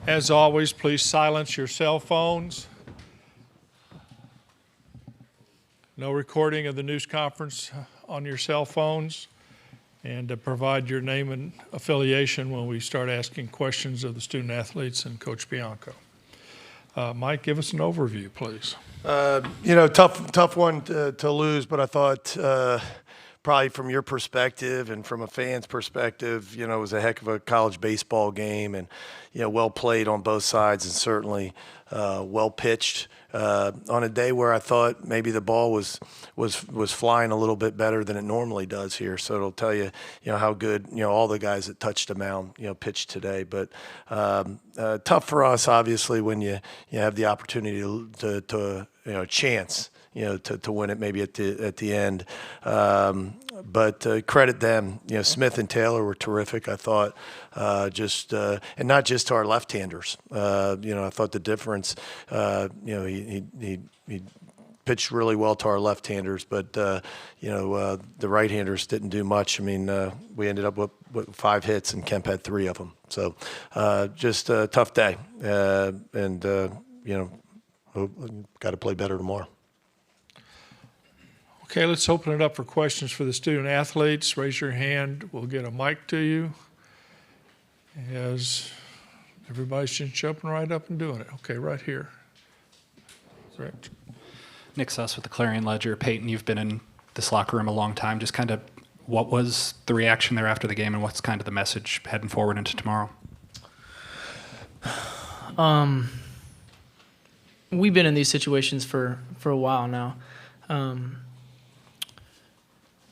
As always, please silence your cell phones. No recording of the news conference on your cell phones. And provide your name and affiliation when we start asking questions of the student athletes and Coach Bianco. Mike, give us an overview, please. Tough one to lose, but I thought probably from your perspective and from a fan's perspective, it was a heck of a college baseball game, and well played on both sides, and certainly well pitched on a day where I thought maybe the ball was flying a little bit better than it normally does here. So it'll tell you how good all the guys that touched the mound pitched today. But tough for us, obviously, when you have the opportunity to chance to win it maybe at the end. But credit them. Smith and Taylor were terrific, I thought, and not just to our left-handers. I thought the difference, he pitched really well to our left-handers, but, the right-handers didn't do much. I mean, we ended up with 5 hits, and Kemp had 3 of them. So just a tough day, and got to play better tomorrow. Okay, let's open it up for questions for the student athletes. Raise your hand. We'll get a mic to you. As everybody's just jumping right up and doing it. Okay, right here. Correct. Nick Suss with the Clarion Ledger. Peyton, you've been in this locker room a long time. Just kind of what was the reaction there after the game, and what's kind of the message heading forward into tomorrow? We've been in these situations for a while now.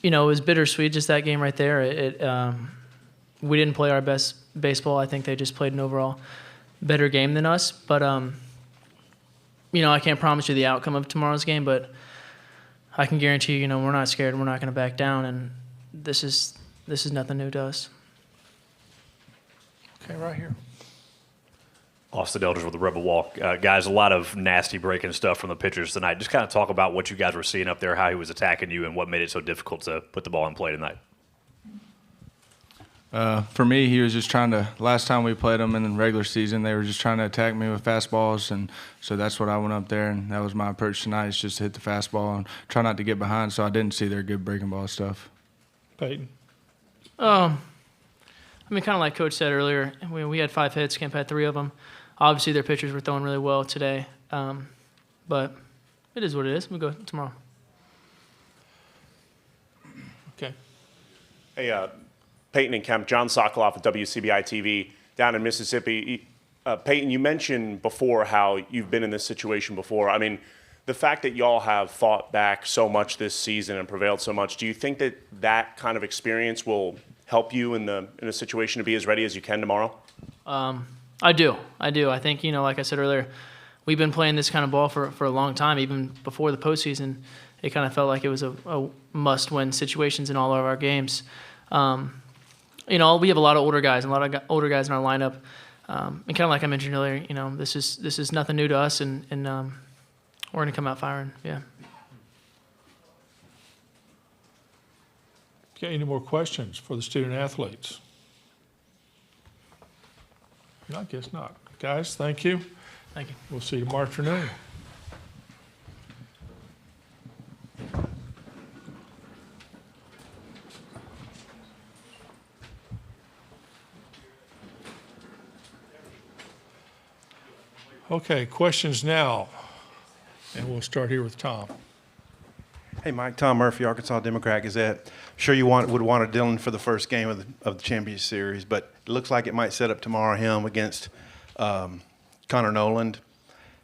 It was bittersweet, just that game right there. We didn't play our best baseball. I think they just played an overall better game than us. But, I can't promise you the outcome of tomorrow's game, but I can guarantee you, we're not scared. We're not going to back down, and this is nothing new to us. Okay, right here. Austin Elders with the Rebel Walk. Guys, a lot of nasty breaking stuff from the pitchers tonight. Just kind of talk about what you guys were seeing up there, how he was attacking you, and what made it so difficult to put the ball in play tonight. For me, he was just trying to – last time we played them in the regular season, they were just trying to attack me with fastballs, and so that's what I went up there, and that was my approach tonight, is just to hit the fastball and try not to get behind, so I didn't see their good breaking ball stuff. Peyton. Kind of like Coach said earlier, we had 5 hits. Kemp had 3 of them. Obviously, their pitchers were throwing really well today, but it is what it is. We'll go tomorrow. Okay. Hey, Peyton and Kemp, John Sokoloff at WCBI-TV down in Mississippi. Peyton, you mentioned before how you've been in this situation before. I mean, the fact that y'all have fought back so much this season and prevailed so much, do you think that kind of experience will help you in a situation to be as ready as you can tomorrow? I do. I think, like I said earlier, we've been playing this kind of ball for a long time. Even before the postseason, it kind of felt like it was a must-win situations in all of our games. We have a lot of older guys, and a lot of older guys in our lineup. And kind of like I mentioned earlier, this is nothing new to us, and we're going to come out firing. Yeah. Okay, any more questions for the student athletes? I guess not. Guys, thank you. Thank you. We'll see you tomorrow afternoon. Okay, questions now. And we'll start here with Tom. Hey, Mike. Tom Murphy, Arkansas Democrat-Gazette. Sure you would want Dylan for the first game of the Championship Series, but it looks like it might set up tomorrow him against Connor Noland.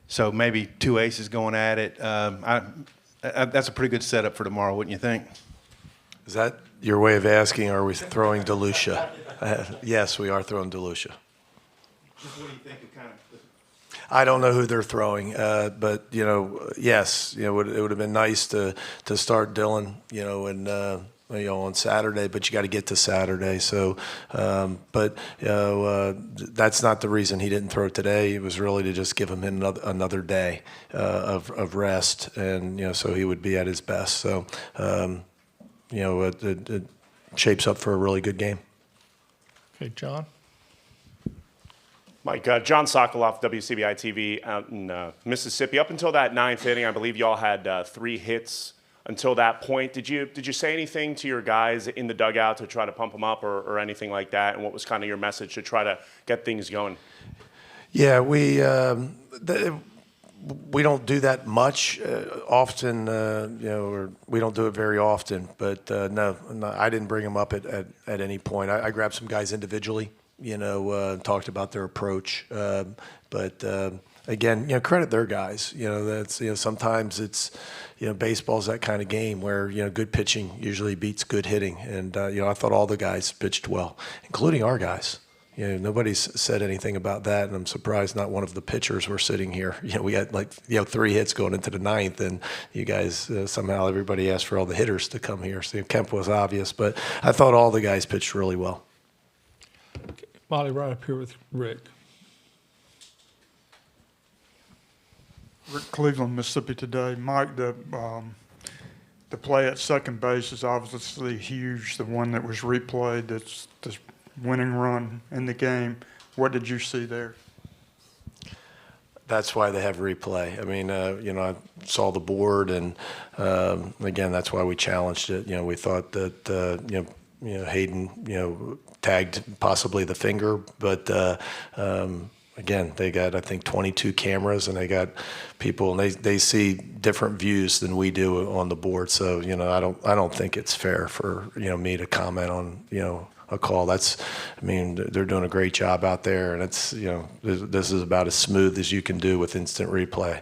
So maybe 2 aces going at it. That's a pretty good setup for tomorrow, wouldn't you think? Is that your way of asking, are we throwing DeLucia? Yes, we are throwing DeLucia. Just what do you think of kind of – I don't know who they're throwing, but yes, it would have been nice to start Dylan, on Saturday, but you got to get to Saturday. So, but that's not the reason he didn't throw today. It was really to just give him another day of rest, and so he would be at his best. So, it shapes up for a really good game. Okay, John. Mike, John Sokoloff, WCBI TV out in Mississippi. Up until that ninth inning, I believe y'all had 3 hits until that point. Did you say anything to your guys in the dugout to try to pump them up or anything like that? And what was kind of your message to try to get things going? Yeah, we don't do that much often, or we don't do it very often. But no, I didn't bring them up at any point. I grabbed some guys individually, talked about their approach. But again, credit their guys. That's sometimes it's baseball's that kind of game where good pitching usually beats good hitting, and I thought all the guys pitched well, including our guys. Nobody's said anything about that, and I'm surprised not one of the pitchers were sitting here. We had 3 hits going into the ninth, and you guys somehow everybody asked for all the hitters to come here. So Kemp was obvious, but I thought all the guys pitched really well. Molly, right up here with Rick. Rick Cleveland, Mississippi Today. Mike, the play at second base is obviously huge. The one that was replayed, that's the winning run in the game. What did you see there? That's why they have replay. I mean, I saw the board, and again, that's why we challenged it. We thought that Hayden, tagged possibly the finger, but again, they got, I think, 22 cameras, and they got people, and they see different views than we do on the board. So, I don't think it's fair for me to comment on a call. They're doing a great job out there, and it's this is about as smooth as you can do with instant replay.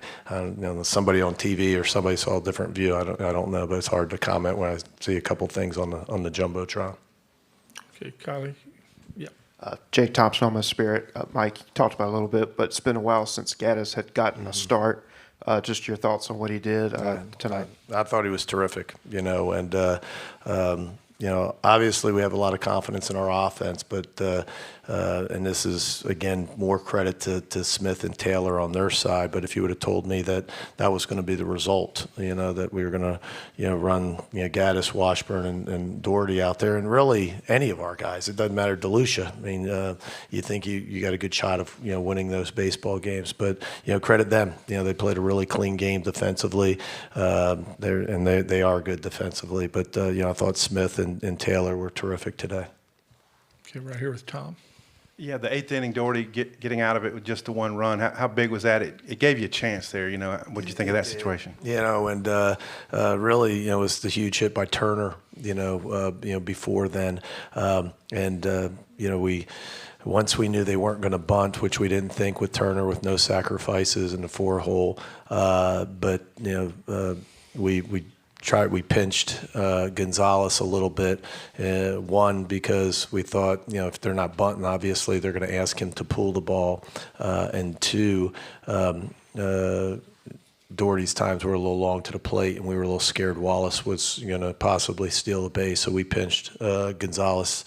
Somebody on TV or somebody saw a different view. I don't know, but it's hard to comment when I see a couple things on the jumbotron. Okay, Kylie. Yeah. Jake Thompson on my Spirit. Mike, you talked about it a little bit, but it's been a while since Gaddis had gotten a start. Just your thoughts on what he did tonight. I thought he was terrific, and obviously we have a lot of confidence in our offense, but and this is, again, more credit to Smith and Taylor on their side. But if you would have told me that was going to be the result, that we were going to, run, Gaddis, Washburn, and Doherty out there, and really any of our guys, it doesn't matter, DeLucia. I mean, you think you got a good shot of, winning those baseball games. But, credit them. They played a really clean game defensively. They are good defensively. But, I thought Smith and Taylor were terrific today. Okay, right here with Tom. Yeah, the 8th inning, Doherty getting out of it with just the 1 run. How big was that? It gave you a chance there. What did you think of that situation? And really, it was the huge hit by Turner. Before then, once we knew they weren't going to bunt, which we didn't think with Turner, with no sacrifices in the 4-hole. But we pinched Gonzalez a little bit. One, because we thought, if they're not bunting, obviously they're going to ask him to pull the ball. And 2, Doherty's times were a little long to the plate, and we were a little scared Wallace was going to possibly steal the base. So we pinched Gonzalez.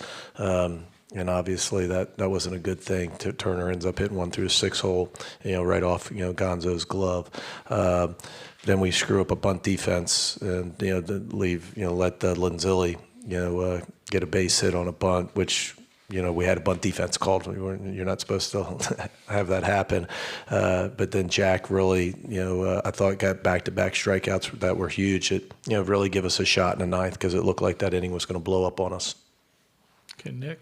And obviously that wasn't a good thing. Turner ends up hitting one through the 6-hole, right off, Gonzo's glove. Then we screw up a bunt defense and, let Lenzilli, get a base hit on a bunt, which, we had a bunt defense called. You're not supposed to have that happen. But then Jack really, I thought got back-to-back strikeouts that were huge. It, really give us a shot in the 9th because it looked like that inning was going to blow up on us. Okay, Nick.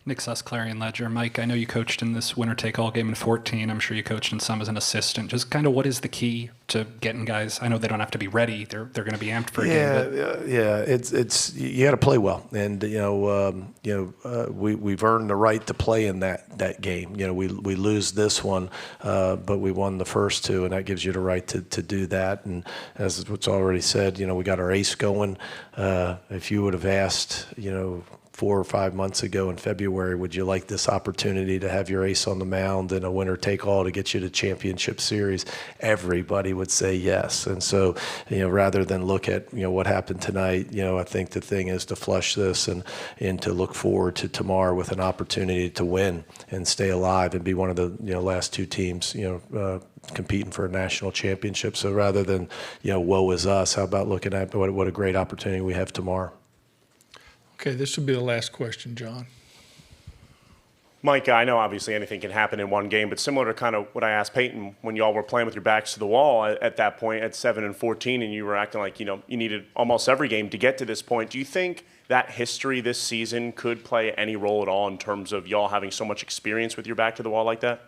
Nick Suss, Clarion Ledger. Mike, I know you coached in this winner-take-all game in 14. I'm sure you coached in some as an assistant. Just kind of what is the key to getting guys? I know they don't have to be ready. They're going to be amped for a game. Yeah. It's you got to play well, and we've earned the right to play in that game. We lose this one, but we won the first 2, and that gives you the right to do that. And as what's already said, we got our ace going. If you would have asked, 4 or 5 months ago in February, would you like this opportunity to have your ace on the mound and a winner-take-all to get you to championship series? Everybody would say yes. And so, rather than look at, what happened tonight, I think the thing is to flush this and to look forward to tomorrow with an opportunity to win and stay alive and be one of the, last 2 teams, competing for a national championship. So rather than, woe is us, how about looking at what a great opportunity we have tomorrow? Okay, this will be the last question, John. Mike, I know obviously anything can happen in one game, but similar to kind of what I asked Peyton when y'all were playing with your backs to the wall at that point at 7-14, and you were acting like, you needed almost every game to get to this point. Do you think that history this season could play any role at all in terms of y'all having so much experience with your back to the wall like that?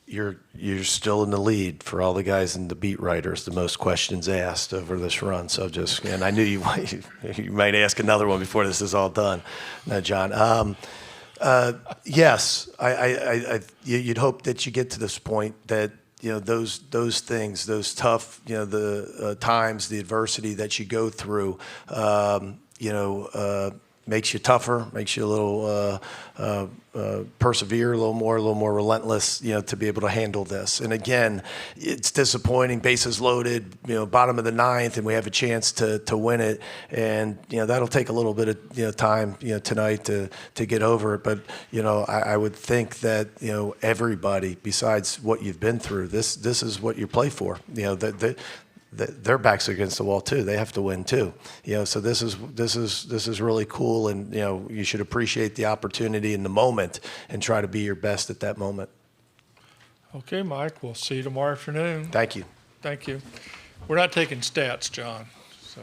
You're still in the lead for all the guys in the beat writers, the most questions asked over this run. So and I knew you might ask another one before this is all done, John. Yes, you'd hope that you get to this point that those things, those tough, the times, the adversity that you go through, makes you tougher, makes you a little persevere, a little more relentless, to be able to handle this. And again, it's disappointing. Bases loaded, bottom of the ninth, and we have a chance to win it. And that'll take a little bit of time, tonight to get over it. But I would think that everybody, besides what you've been through, this is what you play for. Their backs are against the wall too. They have to win too. So this is really cool, and you should appreciate the opportunity in the moment and try to be your best at that moment. Okay, Mike, we'll see you tomorrow afternoon. Thank you. Thank you. We're not taking stats, John. So